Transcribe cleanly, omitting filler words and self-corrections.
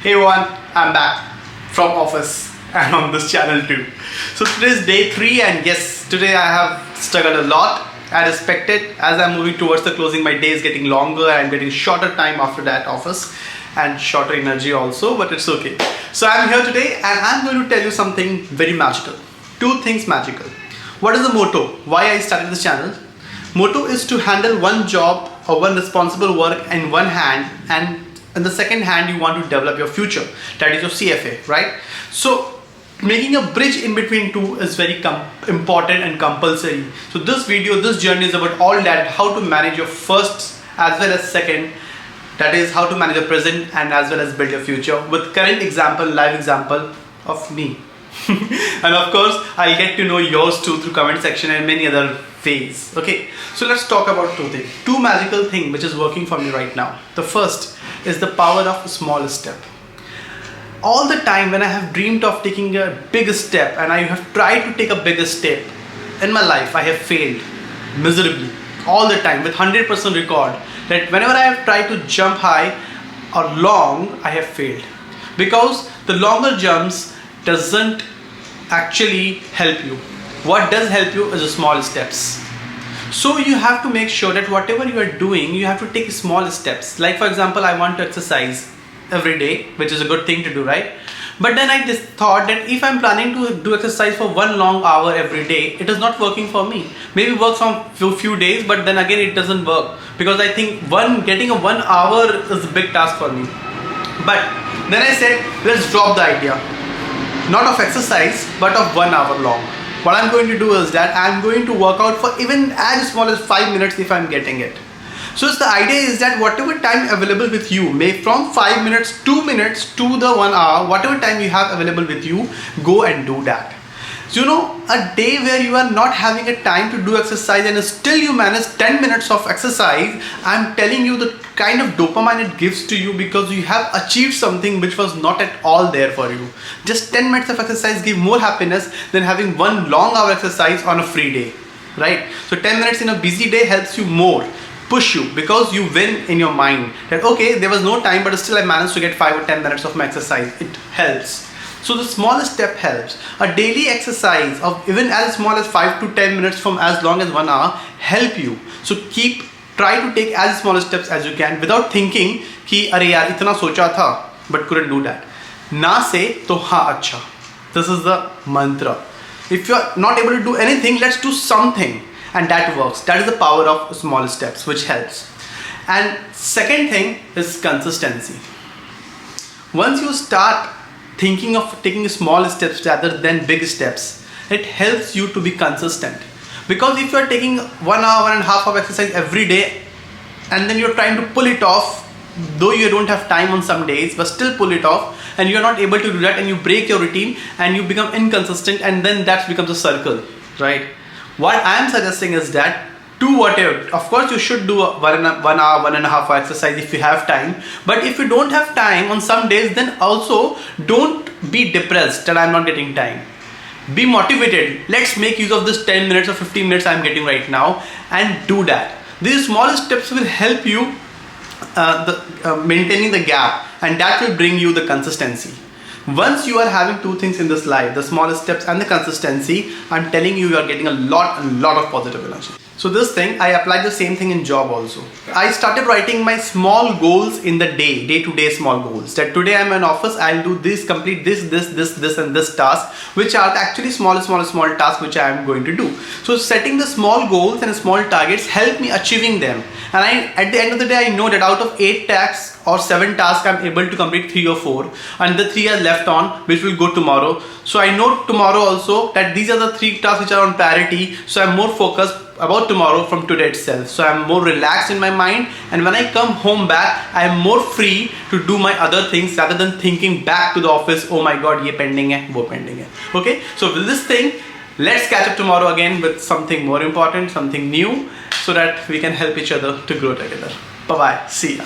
Hey everyone, I'm back from office and on this channel too. So today is day 3 and yes, today I have struggled a lot as expected. As I'm moving towards the closing, my day is getting longer and I'm getting shorter time after that office and shorter energy also, but it's okay. So I'm here today and I'm going to tell you something very magical. 2 things magical. What is the motto? Why I started this channel? Motto is to handle one job or one responsible work in one hand, and in the second hand you want to develop your future, that is your CFA, right? So making a bridge in between two is very important and compulsory. So this video, this journey is about all that, how to manage your first as well as second, that is how to manage your present and as well as build your future with current example, live example of me. And of course I'll get to know yours too through comment section and many other ways. Okay, so let's talk about 2 things, 2 magical things which is working for me right now. The first is the power of a small step. All the time when I have dreamed of taking a big step and I have tried to take a bigger step in my life, I have failed miserably all the time with 100% record, that whenever I have tried to jump high or long, I have failed, because the longer jumps doesn't actually help you. What does help you is the small steps. So you have to make sure that whatever you are doing, you have to take small steps. Like for example, I want to exercise every day, which is a good thing to do, right? But then I just thought that if I'm planning to do exercise for 1 long hour every day, it is not working for me. Maybe it works on few days, but then again it doesn't work, because I think getting a 1 hour is a big task for me. But then I said, let's drop the idea. Not of exercise, but of 1 hour long. What I'm going to do is that I'm going to work out for even as small as 5 minutes if I'm getting it. So the idea is that whatever time available with you, may from 5 minutes, 2 minutes to the 1 hour, whatever time you have available with you, go and do that. So a day where you are not having a time to do exercise and still you manage 10 minutes of exercise, I'm telling you the kind of dopamine it gives to you, because you have achieved something which was not at all there for you. Just 10 minutes of exercise give more happiness than having 1 long hour exercise on a free day, right? So 10 minutes in a busy day helps you more, push you, because you win in your mind that okay, there was no time but still I managed to get 5 or 10 minutes of my exercise. It helps. So the smallest step helps. A daily exercise of even as small as 5 to 10 minutes from as long as 1 hour help you. So try to take as small steps as you can without thinking ki arey yaar itna socha tha but couldn't do that. Na se to ha acha. This is the mantra. If you are not able to do anything, let's do something, and that works. That is the power of small steps, which helps. And second thing is consistency. Once you start thinking of taking small steps rather than big steps, it helps you to be consistent. Because if you are taking 1 hour and a half of exercise every day and then you're trying to pull it off, though you don't have time on some days, but still pull it off, and you're not able to do that, and you break your routine and you become inconsistent, and then that becomes a circle, right? What I am suggesting is that do whatever. Of course you should do a 1 hour, 1.5 hour exercise if you have time, but if you don't have time on some days, then also don't be depressed that I'm not getting time. Be motivated. Let's make use of this 10 minutes or 15 minutes I'm getting right now and do that. These small steps will help you maintaining the gap, and that will bring you the consistency. Once you are having 2 things in this life, the small steps and the consistency, I'm telling you, you are getting a lot of positive energy. So this thing, I applied the same thing in job also. I started writing my small goals in the day-to-day small goals. That today I'm in office, I'll do this, complete this and this task, which are actually small tasks which I am going to do. So setting the small goals and small targets help me achieving them. And at the end of the day, I know that out of 8 tasks or 7 tasks, I'm able to complete 3 or 4, and the 3 are left on, which will go tomorrow. So I know tomorrow also that these are the 3 tasks which are on priority. So I'm more focused about tomorrow from today itself. So I'm more relaxed in my mind, and when I come home back, I am more free to do my other things rather than thinking back to the office, oh my god, ye pending hai, wo pending hai. Okay, so with this thing, let's catch up tomorrow again with something more important, something new, so that we can help each other to grow together. Bye bye, see ya.